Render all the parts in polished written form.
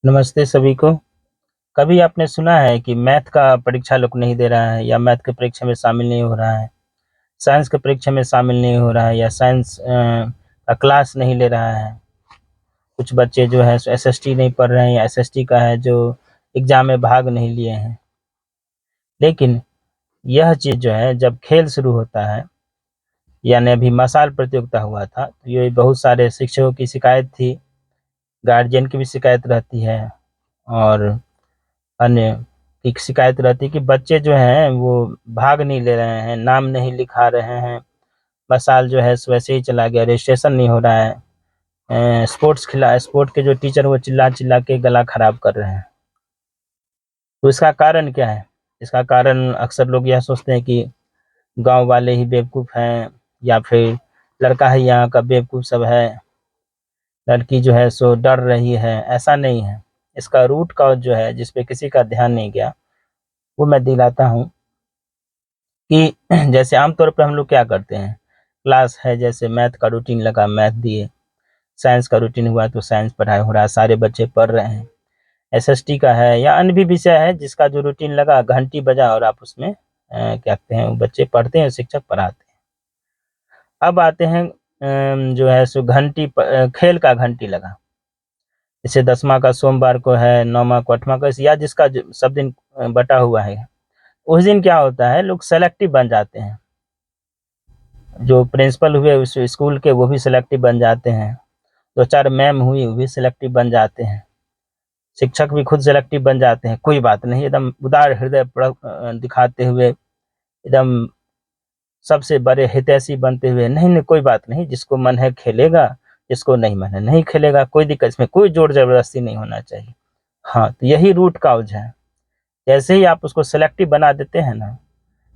नमस्ते सभी को। कभी आपने सुना है कि मैथ का परीक्षा लोग नहीं दे रहा है या मैथ की परीक्षा में शामिल नहीं हो रहा है, साइंस की परीक्षा में शामिल नहीं हो रहा है या साइंस का क्लास नहीं ले रहा है। कुछ बच्चे जो है सो एसएसटी नहीं पढ़ रहे हैं या एसएसटी का है जो एग्ज़ाम में भाग नहीं लिए हैं। लेकिन यह चीज़ जो है जब खेल शुरू होता है, यानी अभी मसाल प्रतियोगिता हुआ था, तो ये बहुत सारे शिक्षकों की शिकायत थी, गार्जियन की भी शिकायत रहती है और अन्य की शिकायत रहती है कि बच्चे जो हैं वो भाग नहीं ले रहे हैं, नाम नहीं लिखा रहे हैं, मसाल जो है सो वैसे ही चला गया, रजिस्ट्रेशन नहीं हो रहा है। स्पोर्ट के जो टीचर वो चिल्ला-चिल्ला के गला खराब कर रहे हैं। तो इसका कारण क्या है? इसका कारण अक्सर लोग यह सोचते हैं कि गाँव वाले ही बेवकूफ़ हैं या फिर लड़का ही यहाँ का बेवकूफ़ सब है, लड़की जो है सो डर रही है, ऐसा नहीं है। इसका रूट कॉज़ जो है जिस पे किसी का ध्यान नहीं गया, वो मैं दिलाता हूँ। कि जैसे आमतौर पे हम लोग क्या करते हैं, क्लास है जैसे मैथ का रूटीन लगा मैथ दिए, साइंस का रूटीन हुआ तो साइंस पढ़ाई हो रहा है, सारे बच्चे पढ़ रहे हैं। एसएसटी का है या अन्य भी विषय है जिसका जो रूटीन लगा, घंटी बजा और आप उसमें क्या कहते हैं, वो बच्चे पढ़ते हैं, शिक्षक पढ़ाते हैं। अब आते हैं जो है सो खेल का घंटी लगा। जैसे 10वां का सोमवार को है, 9वां को 8वां को या जिसका सब दिन बटा हुआ है, उस दिन क्या होता है, लोग सेलेक्टिव बन जाते हैं। जो प्रिंसिपल हुए उस स्कूल के वो भी सिलेक्टिव बन जाते हैं, 2-4 मैम हुई वो भी सिलेक्टिव बन जाते हैं, शिक्षक भी खुद सिलेक्टिव बन जाते हैं। कोई बात नहीं, एकदम उदार हृदय दिखाते हुए, एकदम सबसे बड़े हितैषी बनते हुए, नहीं नहीं कोई बात नहीं, जिसको मन है खेलेगा, जिसको नहीं मन है नहीं खेलेगा, कोई दिक्कत, इसमें कोई जोर जबरदस्ती नहीं होना चाहिए। हाँ, तो यही रूट काउज है। जैसे ही आप उसको सिलेक्टिव बना देते हैं ना,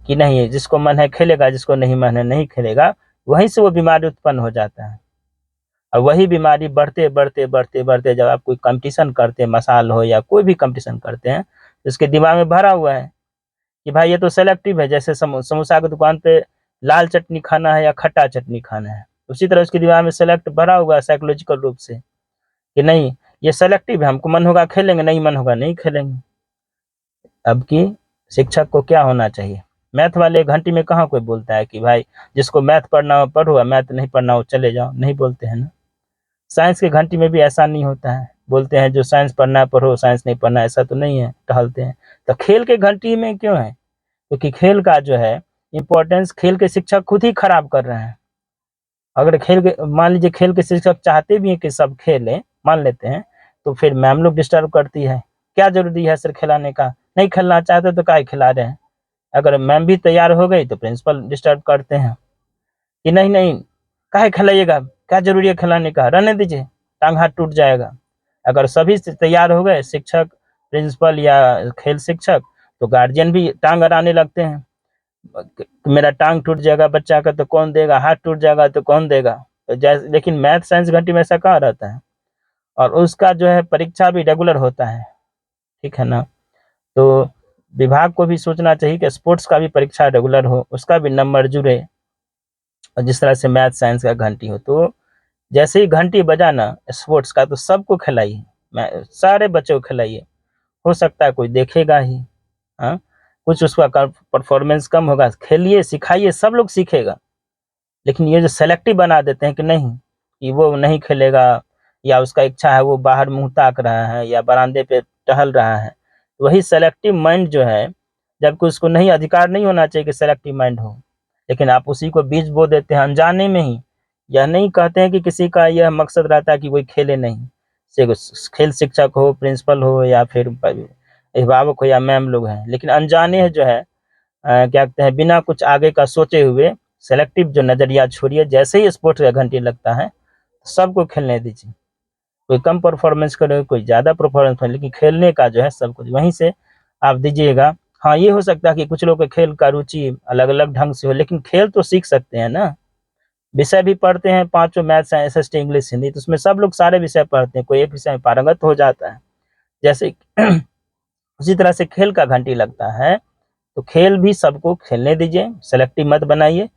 कि नहीं जिसको मन है खेलेगा, जिसको नहीं मन है नहीं खेलेगा, वहीं से वो बीमारी उत्पन्न हो जाता है। और वही बीमारी बढ़ते जब आप कोई कंपटीशन करते हैं, मसाल हो या कोई भी कंपटीशन करते हैं, तो उसके दिमाग में भरा हुआ है कि भाई ये तो सेलेक्टिव है। जैसे समोसा की दुकान पे लाल चटनी खाना है या खट्टा चटनी खाना है, उसी तरह उसके दिमाग में सेलेक्ट भरा हुआ है साइकोलॉजिकल रूप से कि नहीं ये सेलेक्टिव है, हमको मन होगा खेलेंगे, नहीं मन होगा नहीं खेलेंगे। अब की शिक्षक को क्या होना चाहिए? मैथ वाले घंटी में कहाँ कोई बोलता है कि भाई जिसको मैथ पढ़ना हो पढ़ो, मैथ नहीं पढ़ना हो चले जाओ, नहीं बोलते हैं ना। साइंस की घंटी में भी ऐसा नहीं होता है, बोलते हैं जो साइंस पढ़ना है पढ़ो, साइंस नहीं पढ़ना, ऐसा तो नहीं है, टहलते हैं। तो खेल के घंटी में क्यों है? क्योंकि खेल का जो है इम्पोर्टेंस खेल के शिक्षक खुद ही खराब कर रहे हैं। अगर खेल के मान लीजिए खेल के शिक्षक चाहते भी हैं कि सब खेलें, मान लेते हैं, तो फिर मैम लोग डिस्टर्ब करती है, क्या ज़रूरी है सर खिलाने का? नहीं खेलना चाहते तो काहे खिला रहे हैं? अगर मैम भी तैयार हो गई तो प्रिंसिपल डिस्टर्ब करते हैं कि नहीं, नहीं, काहे खिलाइएगा? क्या ज़रूरी है खिलाने का? रहने दीजिए, टाँग हाथ टूट जाएगा। अगर सभी तैयार हो गए, शिक्षक, प्रिंसिपल या खेल शिक्षक, तो गार्जियन भी टाँग अड़ाने लगते हैं। मेरा टाँग टूट जाएगा बच्चा का तो कौन देगा? हाथ टूट जाएगा तो कौन देगा? तो लेकिन मैथ साइंस घंटी में ऐसा कहाँ रहता है? और उसका जो है परीक्षा भी रेगुलर होता है, ठीक है ना? तो विभाग को भी सोचना चाहिए कि स्पोर्ट्स का भी परीक्षा रेगुलर हो, उसका भी नंबर जुड़े और जिस तरह से मैथ साइंस का घंटी हो। तो जैसे ही घंटी बजा ना स्पोर्ट्स का तो सबको खिलाइए, सारे बच्चों को खिलाइए। हो सकता है कोई देखेगा ही, हाँ, कुछ उसका परफॉर्मेंस कम होगा, खेलिए सिखाइए सब लोग सीखेगा। लेकिन ये जो सेलेक्टिव बना देते हैं कि नहीं, कि वो नहीं खेलेगा या उसका इच्छा है वो बाहर मुंह ताक रहा है या बरामदे पे टहल रहा है, वही सेलेक्टिव माइंड जो है, जबकि उसको नहीं, अधिकार नहीं होना चाहिए कि सेलेक्टिव माइंड हो, लेकिन आप उसी को बीज बो देते हैं अनजाने में ही। यह नहीं कहते हैं कि किसी का यह मकसद रहता है कि कोई खेले नहीं, खेल शिक्षक हो, प्रिंसिपल हो या फिर अभिभावक हो या मैम लोग हैं, लेकिन अनजाने जो है क्या कहते हैं, बिना कुछ आगे का सोचे हुए सेलेक्टिव जो नज़रिया छोड़िए, जैसे ही स्पोर्ट्स का घंटी लगता है सबको खेलने दीजिए। कोई कम परफॉर्मेंस करे, कोई ज़्यादा परफॉर्मेंस करे, लेकिन खेलने का जो है सब कुछ वहीं से आप दीजिएगा। हाँ, ये हो सकता है कि कुछ लोगों को खेल का रुचि अलग-अलग ढंग से हो, लेकिन खेल तो सीख सकते हैं ना। विषय भी पढ़ते हैं, पाँचों math, science, SST, English, Hindi, तो उसमें सब लोग सारे विषय पढ़ते हैं, कोई एक विषय में पारंगत हो जाता है। जैसे उसी तरह से खेल का घंटी लगता है, तो खेल भी सबको खेलने दीजिए, सेलेक्टिव मत बनाइए।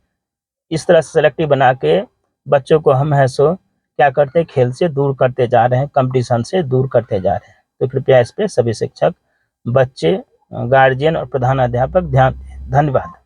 इस तरह से सेलेक्टिव बना के बच्चों को हम है सो क्या करते हैं, खेल से दूर करते जा रहे हैं, कंपटीशन से दूर करते जा रहे हैं। तो तो कृपया इस पे सभी शिक्षक, बच्चे, गार्जियन और प्रधानाध्यापक ध्यान दें। धन्यवाद।